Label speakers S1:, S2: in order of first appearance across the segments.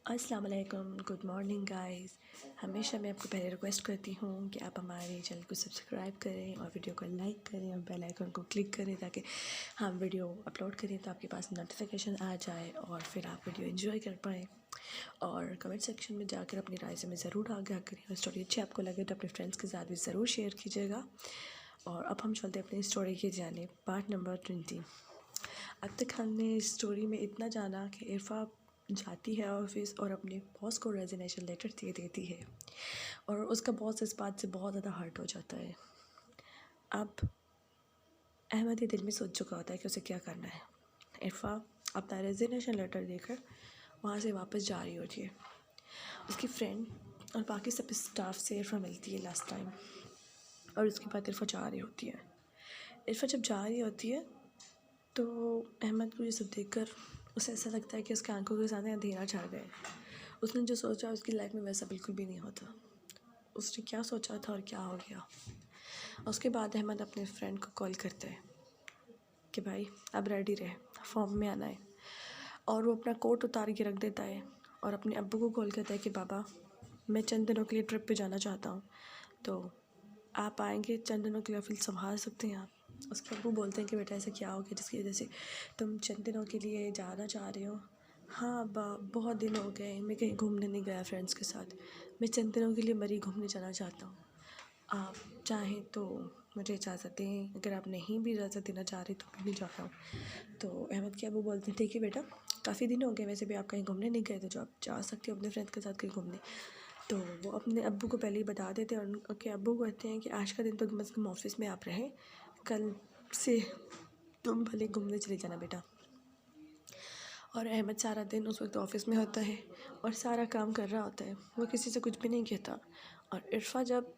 S1: अस्सलाम वालेकुम, good morning guys. हमेशा मैं आपको पहले रिक्वेस्ट करती हूँ कि आप हमारे चैनल को सब्सक्राइब करें और वीडियो को लाइक करें और बेल आइकन को क्लिक करें ताकि हम वीडियो अपलोड करें तो आपके पास नोटिफिकेशन आ जाए और फिर आप वीडियो एंजॉय कर पाएँ। और कमेंट सेक्शन में जाकर अपनी राय से हमें ज़रूर आगाह करें और स्टोरी अच्छी आपको लगे तो अपने फ्रेंड्स के साथ भी ज़रूर शेयर कीजिएगा। और अब हम चलते हैं अपनी स्टोरी की जानिब, पार्ट नंबर 20। अब तक हमने इस स्टोरी में इतना जाना कि इरफा जाती है ऑफिस और अपने बॉस को रेजिग्नेशन लेटर दे देती है और उसका बॉस इस बात से बहुत ज़्यादा हर्ट हो जाता है। अब अहमद ये दिल में सोच चुका होता है कि उसे क्या करना है। इरफा अपना रेजिग्नेशन लेटर देकर वहाँ से वापस जा रही होती है। उसकी फ्रेंड और बाकी सब स्टाफ से इरफा मिलती है लास्ट टाइम और उसके बाद इरफा जा रही होती है। इरफा जब जा रही होती है तो अहमद को ये सब देखकर उसे ऐसा लगता है कि उसकी आंखों के सामने अंधेरा छा गया। उसने जो सोचा उसकी लाइफ में वैसा बिल्कुल भी नहीं होता। उसने क्या सोचा था और क्या हो गया। उसके बाद अहमद अपने फ्रेंड को कॉल करता है कि भाई अब रेडी रहे, फॉर्म में आना है। और वो अपना कोट उतार के रख देता है और अपने अब्बू को कॉल करता है कि पापा मैं चंद दिनों के लिए ट्रिप पे जाना चाहता हूँ, तो आप आएंगे चंद दिनों के लिए, फिर संभाल सकते हैं आप। उसके अब्बू बोलते हैं कि बेटा ऐसा क्या हो गया जिसकी वजह से तुम चंद दिनों के लिए जाना चाह रहे हो। हाँ अब्बा, बहुत दिन हो गए, मैं कहीं घूमने नहीं गया फ्रेंड्स के साथ, मैं चंद दिनों के लिए मरी घूमने जाना चाहता हूँ। आप चाहें तो मुझे इजाज़त दें, अगर आप नहीं भी इजाज़त देना चाह रहे तो मैं भी जा रहा हूँ। तो अहमद के अब्बू बोलते हैं ठीक है बेटा, काफ़ी दिन हो गए वैसे भी आप कहीं घूमने नहीं गए थे, जो आप जा सकते हो अपने फ्रेंड्स के साथ कहीं घूमने। तो वो अपने अब्बू को पहले ही बता देते हैं और उनके अब्बू कहते हैं कि आज का दिन तो कम से कम ऑफिस में आप रहें, कल से तुम भले घूमने चले जाना बेटा। और अहमद सारा दिन उस वक्त ऑफिस में होता है और सारा काम कर रहा होता है, वो किसी से कुछ भी नहीं कहता। और इरफा जब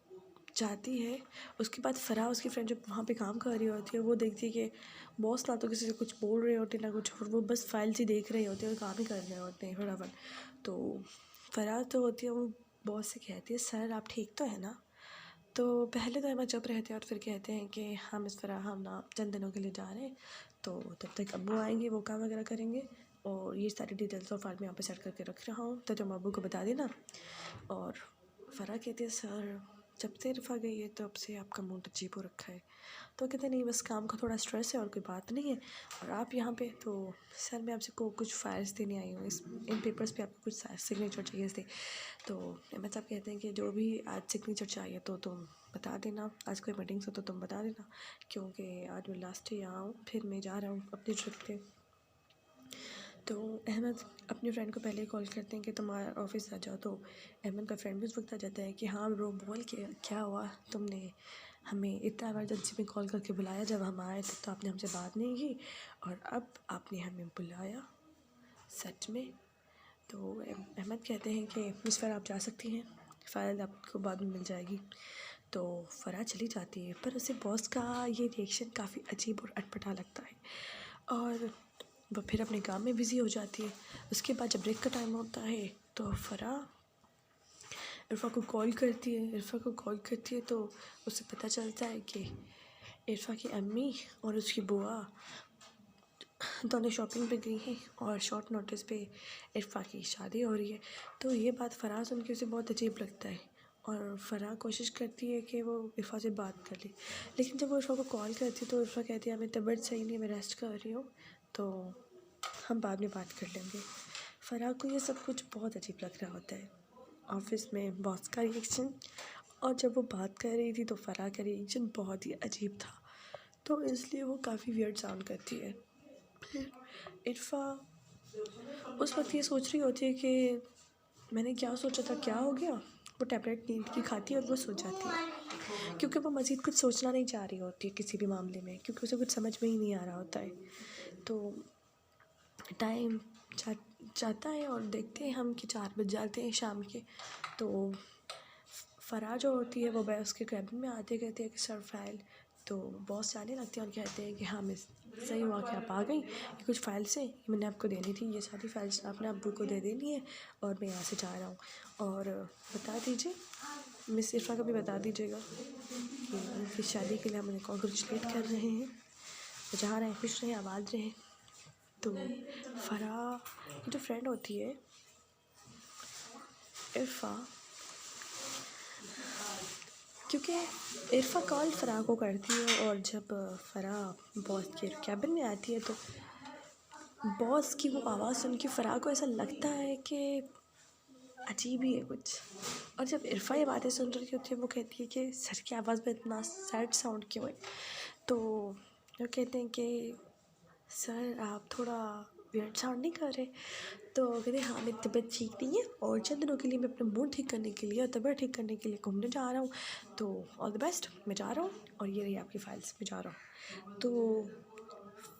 S1: जाती है उसके बाद फ़राह उसकी फ्रेंड जब वहाँ पे काम कर रही होती है, वो देखती है कि बॉस ना तो किसी से कुछ बोल रहे होते ना कुछ, और वो बस फाइल्स ही देख रहे होते हैं और काम ही कर रहे होते हैं फटाफट। तो फ़राह तो होती है, वो बॉस से कहती है सर आप ठीक तो है ना। तो पहले तो अहमद चुप रहते हैं और फिर कहते हैं कि हम इस तरह हम ना चंद दिनों के लिए जा रहे हैं, तो तब तक अब्बू आएंगे, वो काम वगैरह करेंगे और ये सारी डिटेल्स और फाइल में यहाँ पे सेट करके रख रहा हूँ तो तुम अब्बू को बता देना। और फ़राह कहती है सर जब से इरफा गई है तब से आपका मूड अजीब हो रखा है। तो कहते नहीं बस काम का थोड़ा स्ट्रेस है और कोई बात नहीं है। और आप यहाँ पे तो सर मैं आपसे को कुछ फाइल्स देने आई हूँ, इस इन पेपर्स पे आपको कुछ सिग्नेचर चाहिए थे। तो अहमद साहब कहते हैं कि जो भी आज सिग्नेचर चाहिए तो तुम बता देना, आज कोई मीटिंग्स हो तो तुम बता देना, क्योंकि आज मैं लास्ट ही यहाँ हूँ, फिर मैं जा रहा हूँ अपनी ट्रिप पे। तो अहमद अपने फ्रेंड को पहले ही कॉल करते हैं कि तुम ऑफिस आ जाओ। तो अहमद का फ्रेंड भी उस वक्त आ जाता है कि हाँ ब्रो बोल के क्या हुआ, तुमने हमें इतना इमरजेंसी में कॉल करके बुलाया, जब हम आए थे तो आपने हमसे बात नहीं की और अब आपने हमें बुलाया सच में। तो अहमद कहते हैं कि इस बार आप जा सकती हैं, फ़ाइल आपको बाद में मिल जाएगी। तो फ़राह चली जाती है पर उसे बॉस का ये रिएक्शन काफ़ी अजीब और अटपटा लगता है और वो फिर अपने काम में बिज़ी हो जाती है। उसके बाद जब ब्रेक का टाइम होता है तो फ़राह इरफा को कॉल करती है। तो उसे पता चलता है कि इरफा की अम्मी और उसकी बुआ दोनों शॉपिंग पे गई हैं और शॉर्ट नोटिस पे इरफा की शादी हो रही है। तो ये बात फ़राह सुन के उसे बहुत अजीब लगता है और फ़राह कोशिश करती है कि वो इरफा से बात कर ले, लेकिन जब वो इरफा को कॉल करती है तो इरफा कहती है मेरी तबीयत सही नहीं है, मैं रेस्ट कर रही हूँ, तो हम बाद में बात कर लेंगे। फ़राह को ये सब कुछ बहुत अजीब लग रहा होता है, ऑफिस में बॉस का रिएक्शन, और जब वो बात कर रही थी तो फ़राह का रिएक्शन बहुत ही अजीब था, तो इसलिए वो काफ़ी वियर्ड साउंड करती है। फिर इरफा उस वक्त ये सोच रही होती है कि मैंने क्या सोचा था, क्या हो गया। वो टैबलेट नींद की खाती है और वो सो जाती है क्योंकि वो मज़ीद कुछ सोचना नहीं चाह रही होती है किसी भी मामले में, क्योंकि उसे कुछ समझ में ही नहीं आ रहा होता है। तो टाइम जाता है और देखते हैं हम कि 4 बज जाते हैं शाम के। तो फ़राह जो होती है वो बॉस के कैबिन में आते कहते हैं कि सर फाइल। तो बॉस जाने लगते हैं और कहते हैं कि हाँ मिस, सही हुआ कि आप आ गई, ये कुछ फाइल्स हैं ये मैंने आपको देनी थी, ये सारी फाइल्स आपने अब्बू को दे देनी है और मैं यहाँ से जा रहा हूँ। और बता दीजिए मिस इरफा को भी बता दीजिएगा कि उनकी शादी के लिए हम उन्हें कॉन्ग्रेचुलेट कर रहे हैं, वो जहाँ रहें खुश रहें आबाद रहें। तो फ़राह की जो फ्रेंड होती है इरफ़ा, क्योंकि इरफ़ा कॉल फ़राह को करती है और जब फ़राह बॉस के कैबिन में आती है तो बॉस की वो आवाज़ सुन के फ़राह को ऐसा लगता है कि अजीब ही है कुछ। और जब इरफ़ा ये बातें सुन रही होती है वो कहती है कि सर की आवाज़ में इतना सैड साउंड क्यों है। तो वो कहते हैं कि सर आप थोड़ा वियर्ड साउंड नहीं कर रहे। तो कहते हैं हाँ मेरी तबीयत ठीक नहीं है और चंद दिनों के लिए मैं अपना मूड ठीक करने के लिए और तबीयत ठीक करने के लिए घूमने जा रहा हूँ। तो ऑल द बेस्ट, मैं जा रहा हूँ और ये रही आपकी फ़ाइल्स, मैं जा रहा हूँ। तो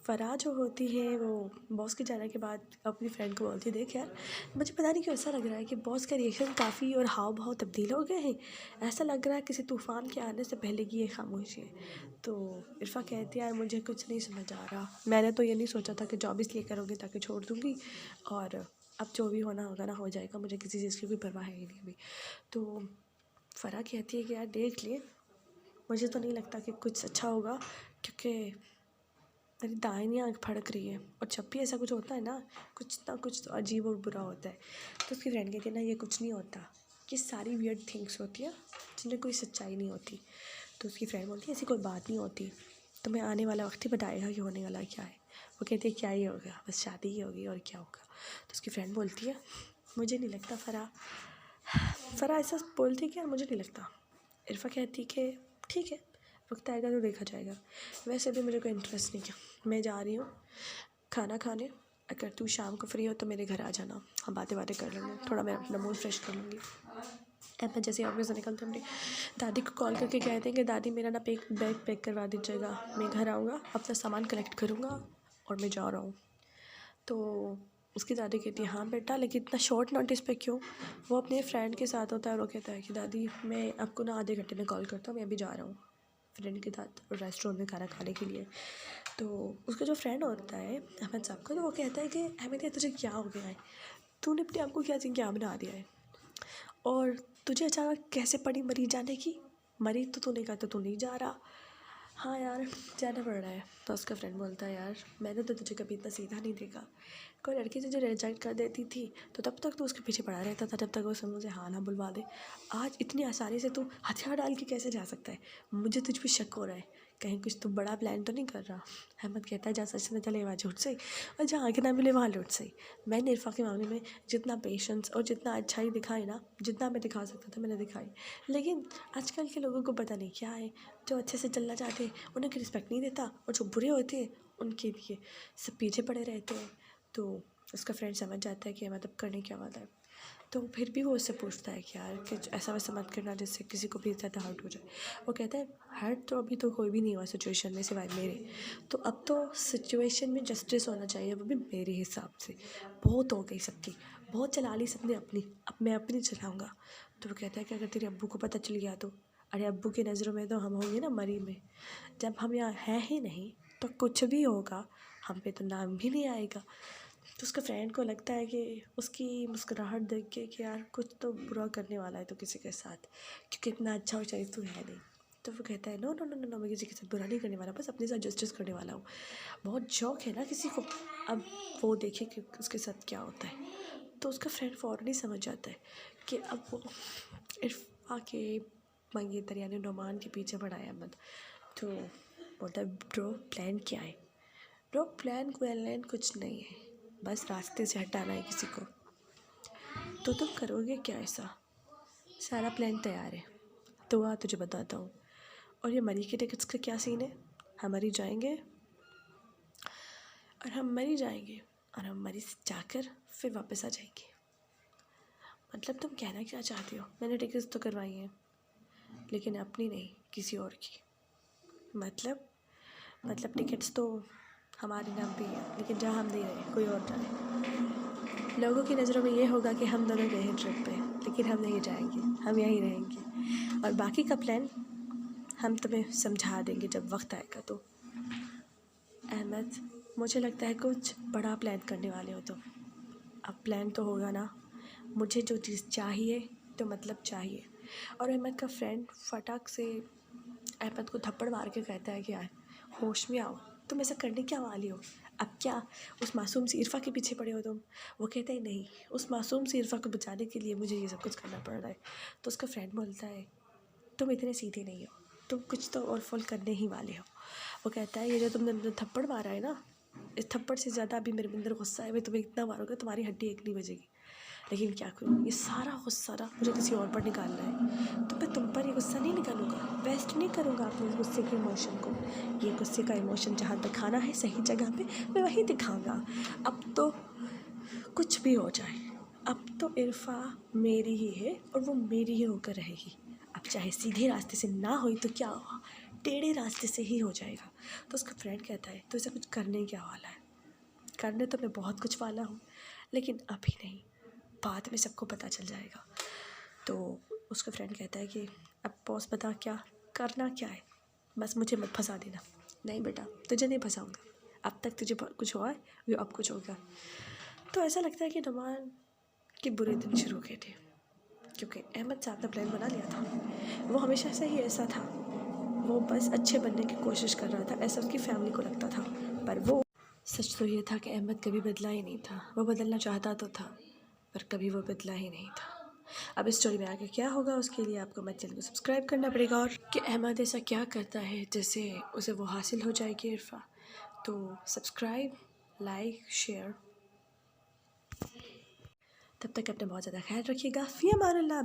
S1: फ़राह जो होती है वो बॉस के जाने के बाद अपनी फ्रेंड को बोलती है देख यार मुझे पता नहीं क्यों ऐसा लग रहा है कि बॉस का रिएक्शन काफ़ी और हाव भाव तब्दील हो गए हैं। ऐसा लग रहा है किसी तूफ़ान के आने से पहले की ये खामोशी है। तो इरफ़ा कहती है यार मुझे कुछ नहीं समझ आ रहा, मैंने तो ये नहीं सोचा था कि जॉब इसलिए करोगे ताकि छोड़ दूँगी और अब जो भी होना होगा ना हो जाएगा, मुझे किसी चीज़ की कोई परवाह है ही नहीं अभी। तो फ़राह कहती है कि यार देख ले, मुझे तो नहीं लगता कि कुछ अच्छा होगा क्योंकि मेरी दाहिनी आँख फड़क रही है और जब भी ऐसा कुछ होता है ना कुछ तो अजीब और बुरा होता है। तो उसकी फ्रेंड कहती है ना ये कुछ नहीं होता, ये सारी वियर्ड थिंग्स होती है जिनमें कोई सच्चाई नहीं होती। तो उसकी फ्रेंड बोलती है ऐसी कोई बात नहीं होती, तुम्हें आने वाला वक्त ही बताएगा कि होने वाला क्या है। वो कहती है क्या ही होगा, बस शादी ही होगी और क्या होगा। तो उसकी फ्रेंड बोलती है मुझे नहीं लगता फ़राह ऐसा बोलती है कि यार मुझे नहीं लगता। इरफ़ा कहती कि ठीक है वक्त आएगा तो देखा जाएगा, वैसे भी मुझे कोई इंटरेस्ट नहीं है, मैं जा रही हूँ खाना खाने, अगर तू शाम को फ्री हो तो मेरे घर आ जाना, हम बातें कर लेंगे, थोड़ा मैं अपना मूड फ्रेश कर लूँगी। मैं जैसे ऑफिस से निकलते अपनी दादी को कॉल करके कहते हैं कि दादी मेरा ना बैग पैक करवा दीजिएगा, मैं घर आऊँगा अपना सामान कलेक्ट करूँगा और मैं जा रहा हूँ। तो उसकी दादी कहती है हाँ बेटा लेकिन इतना शॉर्ट नोटिस पे क्यों। वो अपने फ्रेंड के साथ होता है और वो कहता है कि दादी मैं आपको ना आधे घंटे में कॉल करता हूँ, मैं अभी जा रहा हूँ फ्रेंड के साथ रेस्टोरेंट में खाना खाने के लिए। तो उसका जो फ्रेंड होता है अहमद साहब का, तो वो कहता है कि अहमद यार तुझे क्या हो गया है, तूने अपने आप को क्या बना दिया है और तुझे अचानक कैसे पड़ी मरी जाने की, मरी तो तूने कहा तो तू नहीं जा रहा। हाँ यार जाना पड़ रहा है। तो उसका फ्रेंड बोलता है यार मैंने तो तुझे कभी इतना सीधा नहीं देखा, कोई लड़की तुझे रिजेक्ट कर देती थी तो तब तक तू उसके पीछे पड़ा रहता था जब तक वो समझ से हाँ ना बुलवा दे। आज इतनी आसानी से तू हथियार डाल के कैसे जा सकता है, मुझे तुझ पे शक हो रहा है, कहीं कुछ तू बड़ा प्लान तो नहीं कर रहा। अहमद कहता है जहाँ सच न चले वहाँ झूठ सही और जहाँ आगे ना मिले वहाँ लूट सही। मैंने इरफ़ा के मामले में जितना पेशेंस और जितना अच्छाई दिखाई ना, जितना मैं दिखा सकता था मैंने दिखाई, लेकिन आजकल के लोगों को पता नहीं क्या है, जो अच्छे से चलना चाहते हैं उन्हें रिस्पेक्ट नहीं देता और जो बुरे होते हैं उनके लिए सब पीछे पड़े रहते हैं। तो उसका फ्रेंड समझ जाता है कि मतलब करने क्या वाला है। तो फिर भी वो उससे पूछता है कि यार कि ऐसा वैसा मत करना जिससे किसी को भी ज़्यादा हर्ट हो जाए। वो कहता है हर्ट तो अभी तो कोई भी नहीं हुआ सिचुएशन में सिवाय मेरे, तो अब तो सिचुएशन में जस्टिस होना चाहिए, वो भी मेरे हिसाब से। बहुत हो गई सबकी, बहुत चला ली सबने अपनी, अब मैं अपनी चलाऊँगा। तो वो कहता है कि अगर तेरे अब्बू को पता चल गया तो, अरे अब्बू की नज़रों में तो हम होंगे ना मरी में, जब हम यहाँ हैं ही नहीं तो कुछ भी होगा हम पे तो नाम भी नहीं आएगा। तो उसका फ्रेंड को लगता है कि उसकी मुस्कुराहट देख के कि यार कुछ तो बुरा करने वाला है तो किसी के साथ, क्योंकि इतना अच्छा और शरीफ तो है नहीं। तो वो कहता है no no no no no मैं किसी के साथ बुरा नहीं करने वाला, बस अपने साथ जस्टिस करने वाला हूँ। बहुत शौक है ना किसी को, अब वो देखे कि उसके साथ क्या होता है। तो उसका फ्रेंड फ़ौरन ही समझ जाता है कि अब वो इरफ़ा के मंगेतर यानी नुमान के पीछे पड़ा है अहमद। तो बोलता है ब्रो प्लान क्या है। ब्रो प्लान कुछ नहीं है, बस रास्ते से हटाना है किसी को। तो तुम करोगे क्या ऐसा, सारा प्लान तैयार है तो आ तुझे बताता हूँ। और ये मरी के टिकट्स का क्या सीन है, हम मरी जाएंगे और हम मरी से जाकर फिर वापस आ जाएंगे। मतलब तुम कहना क्या चाहती हो, मैंने टिकट्स तो करवाई हैं लेकिन अपनी नहीं किसी और की। मतलब टिकट्स तो हमारे नाम पे है लेकिन जहाँ हम दे रहे हैं कोई और जाए। लोगों की नज़रों में ये होगा कि हम दोनों गए हैं ट्रिप पे, लेकिन हम नहीं जाएंगे, हम यहीं रहेंगे और बाकी का प्लान हम तुम्हें समझा देंगे जब वक्त आएगा। तो अहमद मुझे लगता है कुछ बड़ा प्लान करने वाले हो तुम। अब प्लान तो होगा ना, मुझे जो चीज़ चाहिए तो मतलब चाहिए। और अहमद का फ्रेंड फटाक से अहमद को थप्पड़ मार के कहता है कि यार होश में आओ, तुम ऐसा करने क्या वाली हो, अब क्या उस मासूम सी इरफ़ा के पीछे पड़े हो तुम? वो कहता है नहीं, उस मासूम सी इरफ़ा को बचाने के लिए मुझे ये सब कुछ करना पड़ रहा है। तो उसका फ्रेंड बोलता है तुम इतने सीधे नहीं हो, तुम कुछ तो और फॉल करने ही वाले हो। वो कहता है ये जो तुमने मुझे थप्पड़ मारा है ना, इस थप्पड़ से ज़्यादा अभी मेरे अंदर गुस्सा है, मैं तुम्हें इतना मारूंगा तुम्हारी हड्डी एक नहीं बजेगी। लेकिन क्या करूँ, ये सारा गुस्सा ना मुझे किसी और पर निकालना है, तो मैं तुम पर ये गुस्सा नहीं निकालूंगा, वेस्ट नहीं करूँगा अपने इस गुस्से के इमोशन को। ये गुस्से का इमोशन जहाँ दिखाना है सही जगह पे मैं वहीं दिखाऊंगा। अब तो कुछ भी हो जाए, अब तो इरफ़ा मेरी ही है और वो मेरी ही होकर रहेगी। अब चाहे सीधे रास्ते से ना हुई तो क्या हुआ, टेढ़े रास्ते से ही हो जाएगा। तो उसका फ्रेंड कहता है तो इसे कुछ करने क्या वाला है? करने तो मैं बहुत कुछ वाला हूँ, लेकिन अभी नहीं, बाद में सबको पता चल जाएगा। तो उसका फ्रेंड कहता है कि अब बॉस बता क्या करना क्या है, बस मुझे मत फंसा देना। नहीं बेटा तुझे नहीं फंसाऊँगा, अब तक तुझे कुछ हुआ है वो अब कुछ होगा। तो ऐसा लगता है कि नुमान के बुरे दिन शुरू हो गए थे, क्योंकि अहमद साहब ने प्लान बना लिया था। वो हमेशा से ही ऐसा था, वो बस अच्छे बनने की कोशिश कर रहा था, ऐसा उसकी फैमिली को लगता था। पर वो सच तो ये था कि अहमद कभी बदला ही नहीं था। वो बदलना चाहता तो था पर कभी वो बदला ही नहीं था। अब इस स्टोरी में आगे क्या होगा उसके लिए आपको मेरे चैनल को सब्सक्राइब करना पड़ेगा, और कि अहमद ऐसा क्या करता है जिससे उसे वो हासिल हो जाएगी इरफ़ा। तो सब्सक्राइब, लाइक, शेयर। तब तक अपना बहुत ज़्यादा ख्याल रखिएगा। फ़ी अमान अल्लाह।